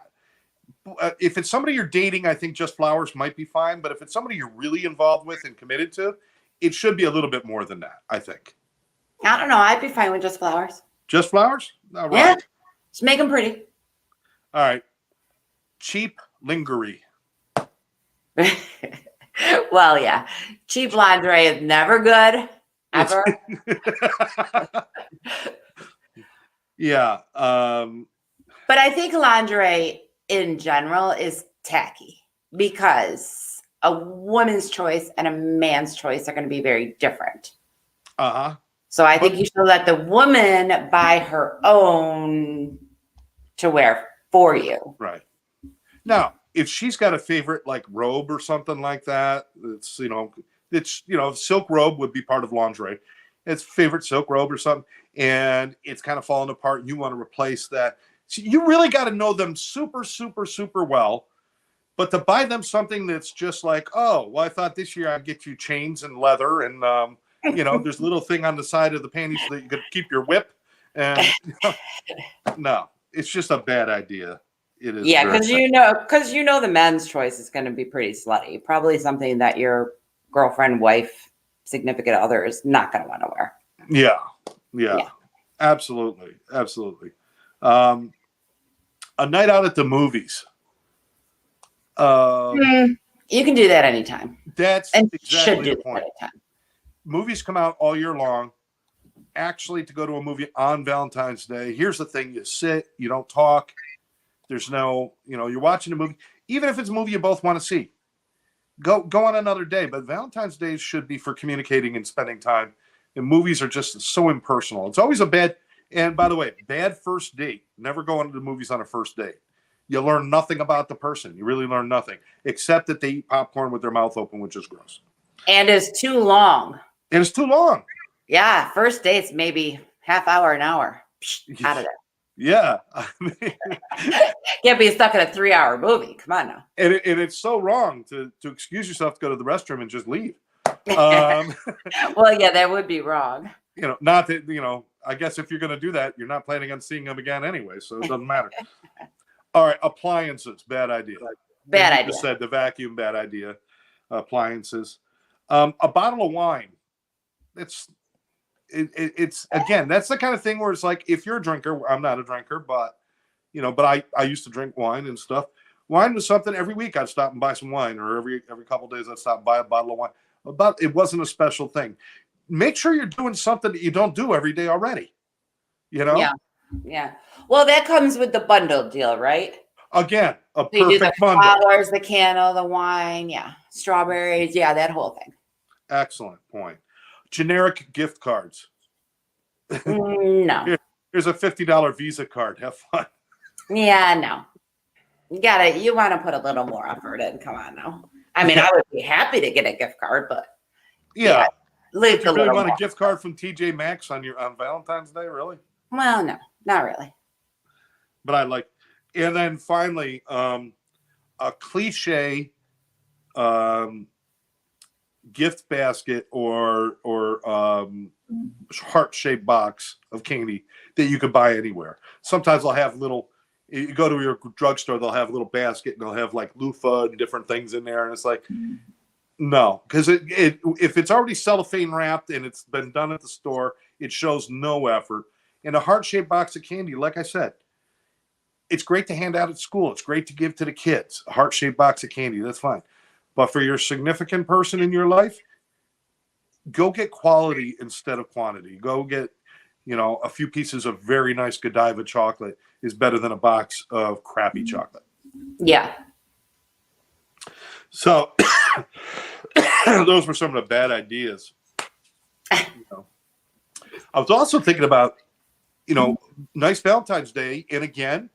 If it's somebody you're dating, I think just flowers might be fine. But if it's somebody you're really involved with and committed to, it should be a little bit more than that, I think. I don't know. I'd be fine with just flowers. Just flowers? All right. Yeah. Just make them pretty. All right. Cheap lingerie. Well, yeah. Cheap lingerie is never good. Ever. Yeah. But I think lingerie in general is tacky because a woman's choice and a man's choice are going to be very different. Uh-huh. So I think you should let the woman buy her own to wear for you. Right. Now, if she's got a favorite like robe or something like that, it's silk robe would be part of lingerie. It's favorite silk robe or something, and it's kind of falling apart and you want to replace that. So you really got to know them super, super, super well. But to buy them something that's just like, oh, well, I thought this year I'd get you chains and leather and there's a little thing on the side of the panties so that you could keep your whip. And no, it's just a bad idea. It is. Yeah, because the men's choice is going to be pretty slutty. Probably something that your girlfriend, wife, significant other is not going to want to wear. Yeah. Absolutely. A night out at the movies. You can do that anytime. That's exactly the point. Anytime. Movies come out all year long. Actually, to go to a movie on Valentine's Day, here's the thing: you sit, you don't talk. There's no, you're watching a movie, even if it's a movie you both want to see. Go on another day. But Valentine's Day should be for communicating and spending time. And movies are just so impersonal. It's always a bad. And by the way, bad first date. Never go into the movies on a first date. You learn nothing about the person. You really learn nothing, except that they eat popcorn with their mouth open, which is gross. And it's too long. Yeah, first dates maybe half hour, an hour. Out of there. Yeah. Can't be stuck in a 3-hour movie. Come on now. And it's so wrong to excuse yourself to go to the restroom and just leave. Well, yeah, that would be wrong. Not that, I guess if you're going to do that, you're not planning on seeing them again anyway, so it doesn't matter. All right, appliances, bad idea. Bad idea. You just said the vacuum, bad idea. Appliances. A bottle of wine. It's again, that's the kind of thing where it's like, if you're a drinker, I'm not a drinker, but I used to drink wine and stuff. Wine was something every week I'd stop and buy some wine, or every couple of days I'd stop and buy a bottle of wine. But it wasn't a special thing. Make sure you're doing something that you don't do every day already. Yeah. Well, that comes with the bundle deal, right? Again, a so you perfect do the bundle. Flowers, the candle, the wine, strawberries, that whole thing. Excellent point. Generic gift cards. No. Here's a $50 Visa card. Have fun. Yeah, no. You want to put a little more effort in. Come on now. I mean, I would be happy to get a gift card, but yeah. You really want a gift card from TJ Maxx on Valentine's Day, really? Well, no, not really. But I like, and then finally, a cliche gift basket or heart-shaped box of candy that you could buy anywhere. Sometimes they'll have you go to your drugstore, they'll have a little basket and they'll have like loofah and different things in there. And it's like, no, because if it's already cellophane wrapped and it's been done at the store, it shows no effort. And a heart-shaped box of candy, like I said, it's great to hand out at school. It's great to give to the kids. A heart-shaped box of candy, that's fine. But for your significant person in your life, go get quality instead of quantity. Go get, a few pieces of very nice Godiva chocolate is better than a box of crappy chocolate. Yeah. So those were some of the bad ideas. I was also thinking about, nice Valentine's Day. And again,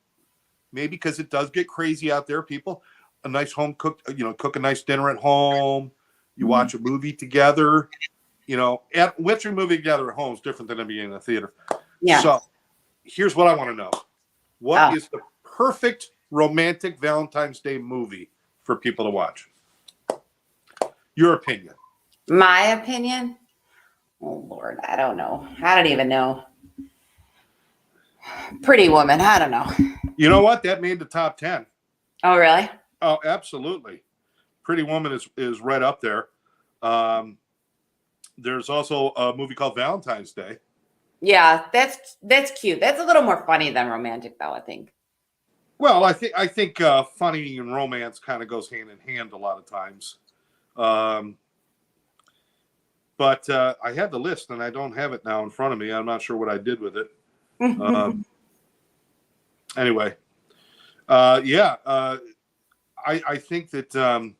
maybe because it does get crazy out there, people, a nice home cooked, cook a nice dinner at home. You watch a movie together. Watching a movie together at home is different than being in a theater. Yeah. So here's what I want to know. What is the perfect romantic Valentine's Day movie for people to watch? Your opinion. My opinion? Oh Lord, I don't know. I don't even know. Pretty Woman. I don't know. You know what? That made the top 10. Oh really? Oh, absolutely. Pretty Woman is right up there. There's also a movie called Valentine's Day. Yeah, that's cute. That's a little more funny than romantic, though, I think. Well, I think funny and romance kind of goes hand in hand a lot of times. But I had the list and I don't have it now in front of me. I'm not sure what I did with it. Anyway, yeah, I think that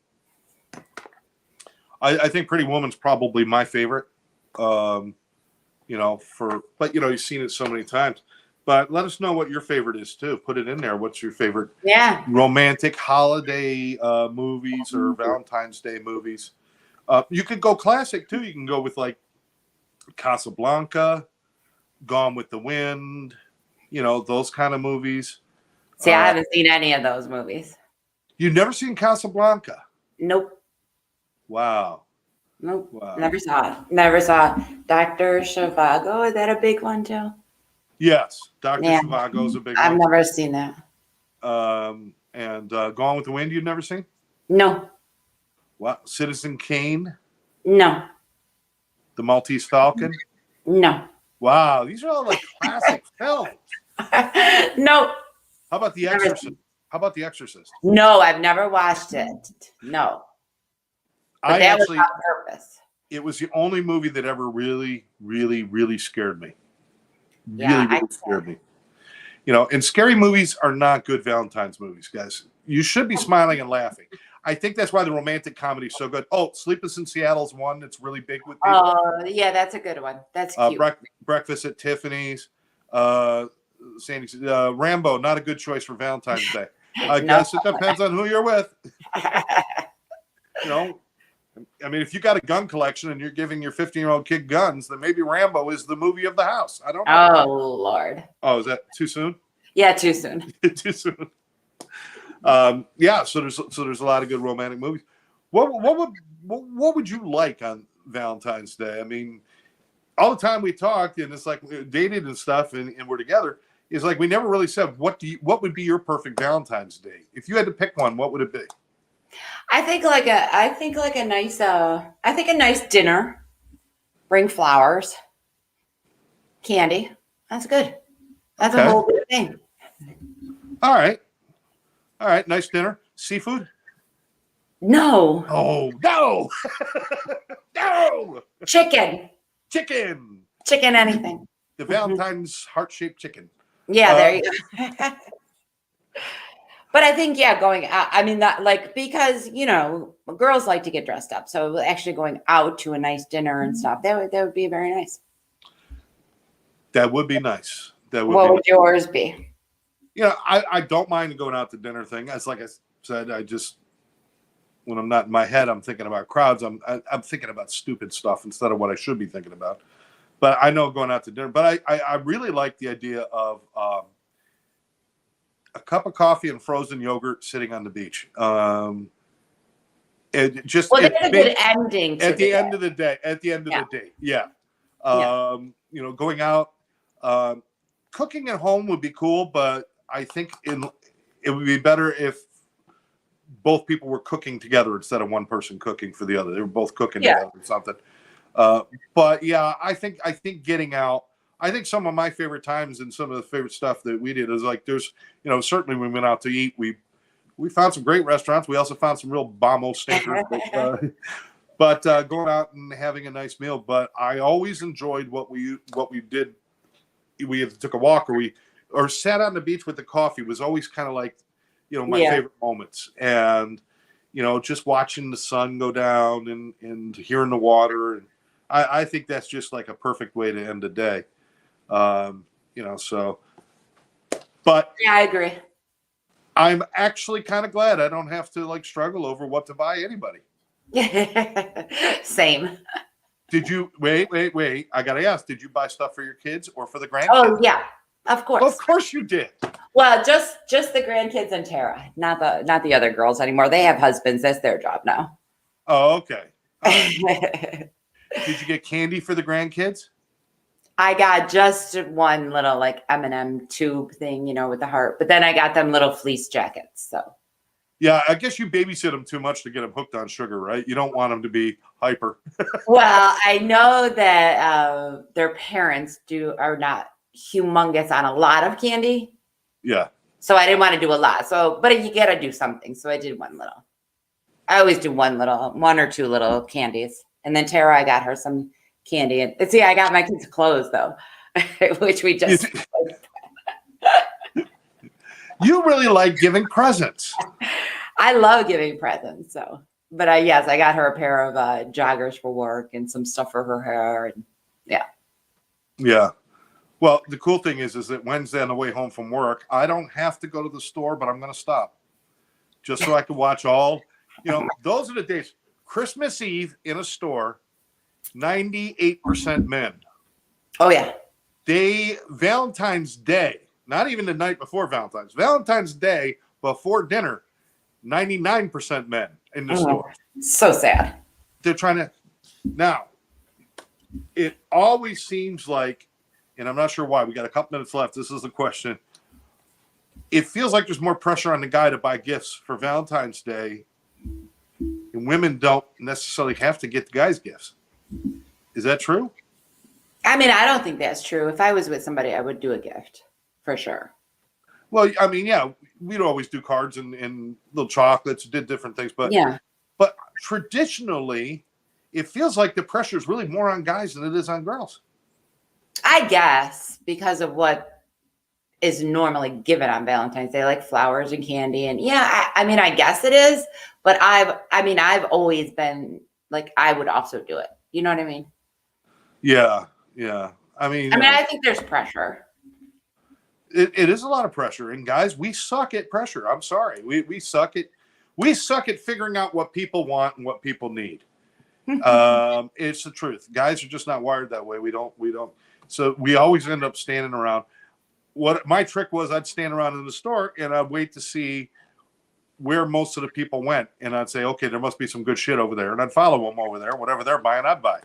I think Pretty Woman's probably my favorite. But you've seen it so many times. But let us know what your favorite is too. Put it in there. What's your favorite romantic holiday movies or Valentine's Day movies? You could go classic too. You can go with like Casablanca, Gone with the Wind, those kind of movies. See, I haven't seen any of those movies. You've never seen Casablanca? Nope. Wow. Nope. Wow. Never saw it. Never saw Dr. Zhivago. Is that a big one too? Yes. Dr. Zhivago is a big one. I've never seen that. And Gone with the Wind, you've never seen? No. What? Citizen Kane? No. The Maltese Falcon? No. Wow. These are all like classic films. No. How about The Exorcist? How about The Exorcist? No, I've never watched it. No. But that was on purpose. It was the only movie that ever really, really, really scared me. Yeah, really scared me. And scary movies are not good Valentine's movies, guys. You should be smiling and laughing. I think that's why the romantic comedy is so good. Oh, Sleepless in Seattle's one that's really big with people. Oh, yeah, that's a good one. That's cute. Breakfast at Tiffany's. Sandy said, Rambo, not a good choice for Valentine's Day. I guess it depends on who you're with. I mean, if you got a gun collection and you're giving your 15-year-old kid guns, then maybe Rambo is the movie of the house. I don't know. Oh, Lord. Oh, is that too soon? Yeah, too soon. Too soon. Yeah, so there's a lot of good romantic movies. What would you like on Valentine's Day? I mean, all the time we talked, and it's like dated and stuff, and we're together. Is like we never really said what would be your perfect Valentine's Day? If you had to pick one, what would it be? I think a nice dinner. Bring flowers, candy. That's good. That's a whole good thing. All right. Nice dinner. Seafood? No. Oh no. No. Chicken. Anything. The Valentine's heart-shaped chicken. Yeah, there you go. But I think, going out, I mean, that because, girls like to get dressed up. So actually going out to a nice dinner and stuff, that would be very nice. That would be nice. What would yours be? I don't mind going out to dinner thing. As like I said, when I'm not in my head, I'm thinking about crowds. I'm thinking about stupid stuff instead of what I should be thinking about. But I know going out to dinner. But I really like the idea of a cup of coffee and frozen yogurt sitting on the beach. That's a good ending. At the end of the day. Yeah. Going out, cooking at home would be cool, but I think it would be better if both people were cooking together instead of one person cooking for the other. They were both cooking together or something. But yeah, I think getting out. I think some of my favorite times and some of the favorite stuff that we did is like there's, certainly when we went out to eat, we found some great restaurants. We also found some real bomb-o stinkers. But going out and having a nice meal. But I always enjoyed what we did. We either took a walk or sat on the beach with the coffee was always kind of like, my favorite moments. And, just watching the sun go down and hearing the water. And I think that's just like a perfect way to end the day. But yeah, I agree. I'm actually kind of glad I don't have to struggle over what to buy anybody. Same. Did you wait? I gotta ask, did you buy stuff for your kids or for the grandkids? Oh yeah, of course. Of course you did. Well, just the grandkids and Tara, not the other girls anymore. They have husbands. That's their job now. Oh, okay. Did you get candy for the grandkids? I got just one little like M&M tube thing, with the heart. But then I got them little fleece jackets. So. Yeah, I guess you babysit them too much to get them hooked on sugar, right? You don't want them to be hyper. Well, I know that their parents are not humongous on a lot of candy. Yeah. So I didn't want to do a lot. So, but you got to do something. So I did one little. I always do one or two little candies. And then Tara, I got her some candy. And see, I got my kids clothes though, which we just. You really like giving presents. I love giving presents. So, but yes, I got her a pair of joggers for work and some stuff for her hair. And yeah. Yeah. Well, the cool thing is that Wednesday on the way home from work, I don't have to go to the store, but I'm going to stop just so I can watch all, those are the days. Christmas Eve in a store, 98% men. Oh, yeah. Valentine's Day, not even the night before Valentine's Day before dinner, 99% men in the store. So sad. They're trying to. Now, it always seems like, and I'm not sure why, we got a couple minutes left. This is the question. It feels like there's more pressure on the guy to buy gifts for Valentine's Day, and women don't necessarily have to get the guys gifts. Is that true? I mean, I don't think that's true. If I was with somebody, I would do a gift for sure. Well, I mean, yeah, we'd always do cards and little chocolates, did different things, but traditionally, it feels like the pressure is really more on guys than it is on girls. I guess because of what is normally given on Valentine's Day, like flowers and candy. And I mean, I guess it is, but I've always been like, I would also do it. You know what I mean? Yeah. Yeah. I mean, I think there's pressure. It is a lot of pressure, and guys, we suck at pressure. I'm sorry. We suck at figuring out what people want and what people need. It's the truth. Guys are just not wired that way. We don't. So we always end up standing around. What my trick was, I'd stand around in the store and I'd wait to see where most of the people went. And I'd say, okay, there must be some good shit over there. And I'd follow them over there. Whatever they're buying, I'd buy.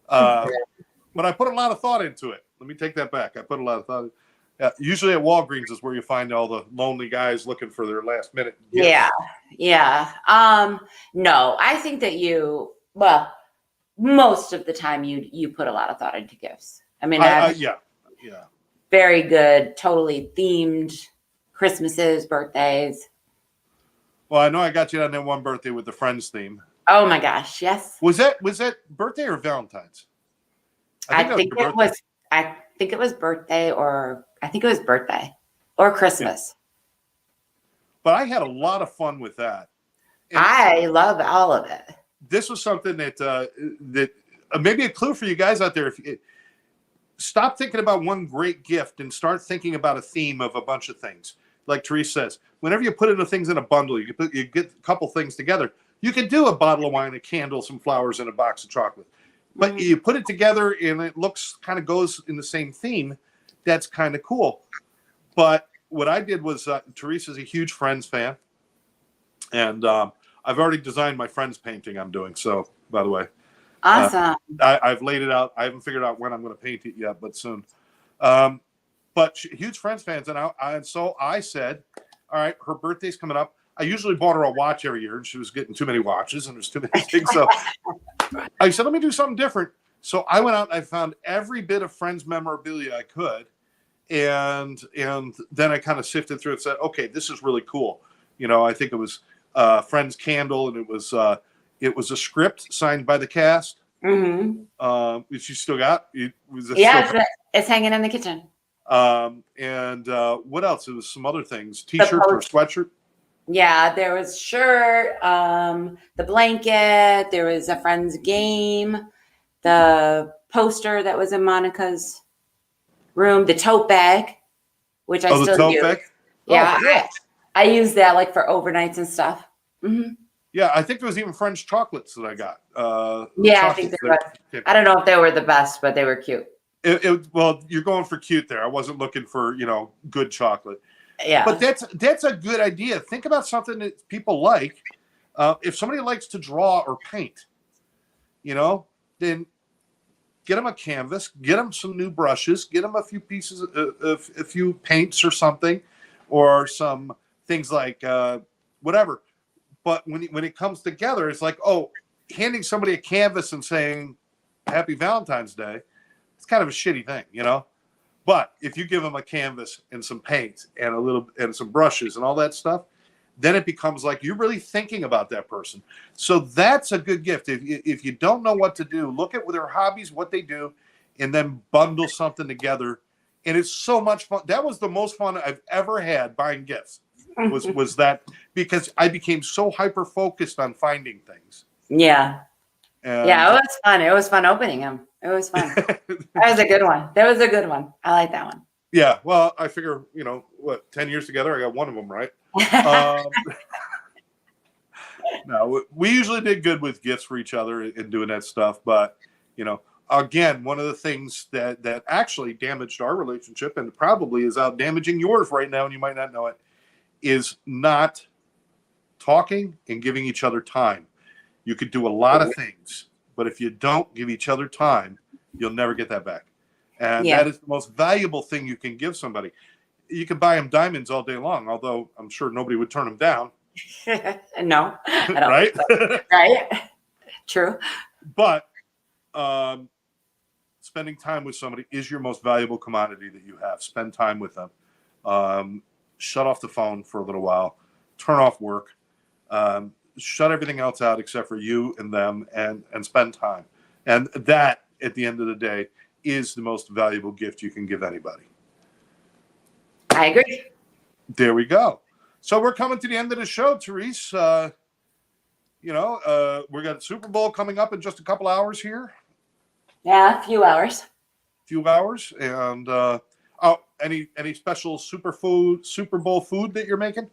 But I put a lot of thought into it. Let me take that back. I put a lot of thought. Usually at Walgreens is where you find all the lonely guys looking for their last minute gifts. Yeah. No, I think that most of the time you put a lot of thought into gifts. I mean, yeah. Very good, totally themed Christmases, birthdays. Well, I know I got you on that one birthday with the Friends theme. Oh my gosh, yes. Was that birthday or Valentine's? I think it was birthday or Christmas. But I had a lot of fun with that. And I love all of it. This was something that maybe a clue for you guys out there. Stop thinking about one great gift and start thinking about a theme of a bunch of things. Like Therese says, whenever you put the things in a bundle, you get a couple things together. You can do a bottle of wine, a candle, some flowers, and a box of chocolate. But you put it together and it goes in the same theme. That's kind of cool. But what I did was, Therese is a huge Friends fan. And I've already designed my Friends painting I'm doing. So, by the way. Awesome. I've laid it out. I haven't figured out when I'm going to paint it yet, but soon. But huge Friends fans. And so I said, all right, her birthday's coming up. I usually bought her a watch every year, and she was getting too many watches, and there's too many things. So I said, let me do something different. So I went out and I found every bit of Friends memorabilia I could. And then I kind of sifted through and said, okay, this is really cool. I think it was Friends candle, and it was a script signed by the cast. Which you still got. It's hanging in the kitchen. And what else? It was some other things, T-shirts or sweatshirt. Yeah, there was shirt, the blanket, there was a Friends game, the poster that was in Monica's room, the tote bag, which I still use. Bag? Yeah, I use that like for overnights and stuff. Yeah, I think there was even French chocolates that I got. I think there was. I don't know if they were the best, but they were cute. Well, you're going for cute there. I wasn't looking for good chocolate. Yeah, but that's a good idea. Think about something that people like. If somebody likes to draw or paint, then get them a canvas, get them some new brushes, get them a few pieces of a few paints or something, or some things like whatever. But when it comes together, it's like, oh, handing somebody a canvas and saying Happy Valentine's Day, it's kind of a shitty thing, you know. But if you give them a canvas and some paint and some brushes and all that stuff, then it becomes like you're really thinking about that person. So that's a good gift. If you don't know what to do, look at their hobbies, what they do, and then bundle something together. And it's so much fun. That was the most fun I've ever had buying gifts. Was that, because I became so hyper focused on finding things. Yeah. And yeah, it was fun. It was fun opening them. It was fun. That was a good one. That was a good one. I like that one. Yeah. Well, I figure, 10 years together, I got one of them right. No, we usually did good with gifts for each other and doing that stuff. But, again, one of the things that actually damaged our relationship and probably is out damaging yours right now, and you might not know it, is not talking and giving each other time. You could do a lot of things, but if you don't give each other time, you'll never get that back. And that is the most valuable thing you can give somebody. You can buy them diamonds all day long, although I'm sure nobody would turn them down. No, I don't. Right? Right. True. But spending time with somebody is your most valuable commodity that you have. Spend time with them. Shut off the phone for a little while. Turn off work. Shut everything else out except for you and them, and spend time. And that, at the end of the day, is the most valuable gift you can give anybody. I agree. There we go. So we're coming to the end of the show, Therese. We got Super Bowl coming up in just a couple hours here. Yeah, a few hours. And any special Super Bowl food that you're making?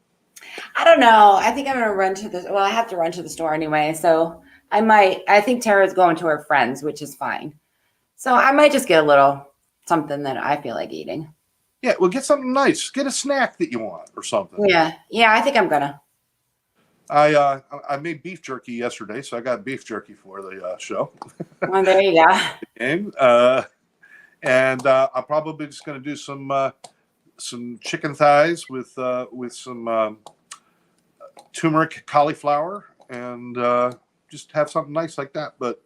I don't know. I think I'm going to run to I have to run to the store anyway. So I think Tara's going to her friends, which is fine. So I might just get a little something that I feel like eating. Yeah, well, get something nice. Get a snack that you want or something. Yeah, I think I'm going to. I made beef jerky yesterday, so I got beef jerky for the show. Well, there you go. And I'm probably just going to do some chicken thighs with some turmeric cauliflower, and just have something nice like that. But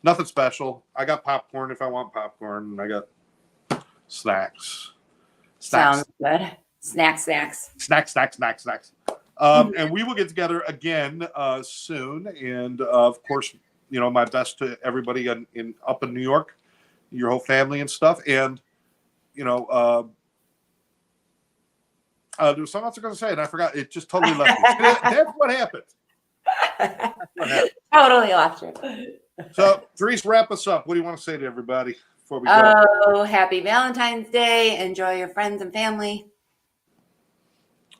nothing special. I got popcorn if I want popcorn, and I got snacks. Sounds good. Snacks. And we will get together again soon. And of course, my best to everybody up in New York, your whole family and stuff. And there was something else I was going to say, and I forgot. It just totally left me. That's what happened. Totally left you. So, Therese, wrap us up. What do you want to say to everybody before we go? Oh, happy Valentine's Day. Enjoy your friends and family.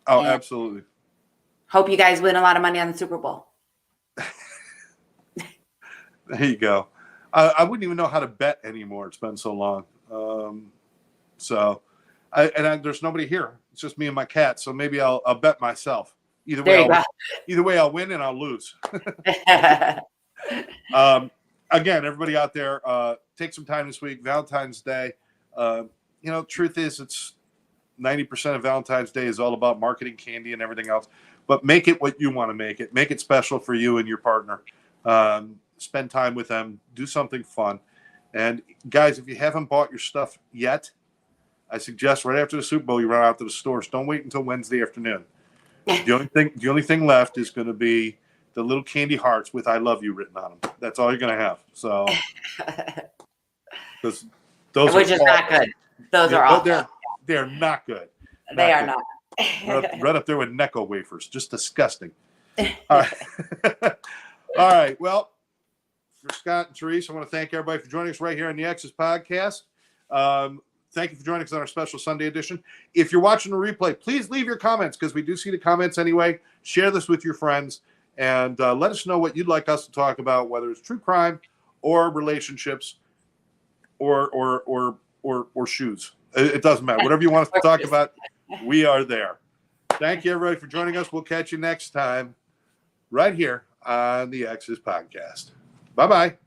Oh, and absolutely. Hope you guys win a lot of money on the Super Bowl. There you go. I wouldn't even know how to bet anymore. It's been so long. There's nobody here. It's just me and my cat. So maybe I'll bet myself. Either way, I'll win and I'll lose. Again, everybody out there, take some time this week. Valentine's Day. Truth is, it's 90% of Valentine's Day is all about marketing, candy, and everything else. But make it what you want to make it. Make it special for you and your partner. Spend time with them. Do something fun. And guys, if you haven't bought your stuff yet, I suggest right after the Super Bowl you run out to the stores. Don't wait until Wednesday afternoon. The only thing left is going to be the little candy hearts with "I love you" written on them. That's all you're going to have. So, which is not good. Those are awful. They're not good. They are not. Right up there with Necco wafers. Just disgusting. All right. All right. Well, for Scott and Therese, I want to thank everybody for joining us right here on the Exes podcast. Thank you for joining us on our special Sunday edition. If you're watching the replay, please leave your comments because we do see the comments anyway. Share this with your friends and let us know what you'd like us to talk about, whether it's true crime or relationships or shoes. It doesn't matter. Whatever you want us to talk about, we are there. Thank you, everybody, for joining us. We'll catch you next time right here on the Exes podcast. Bye-bye.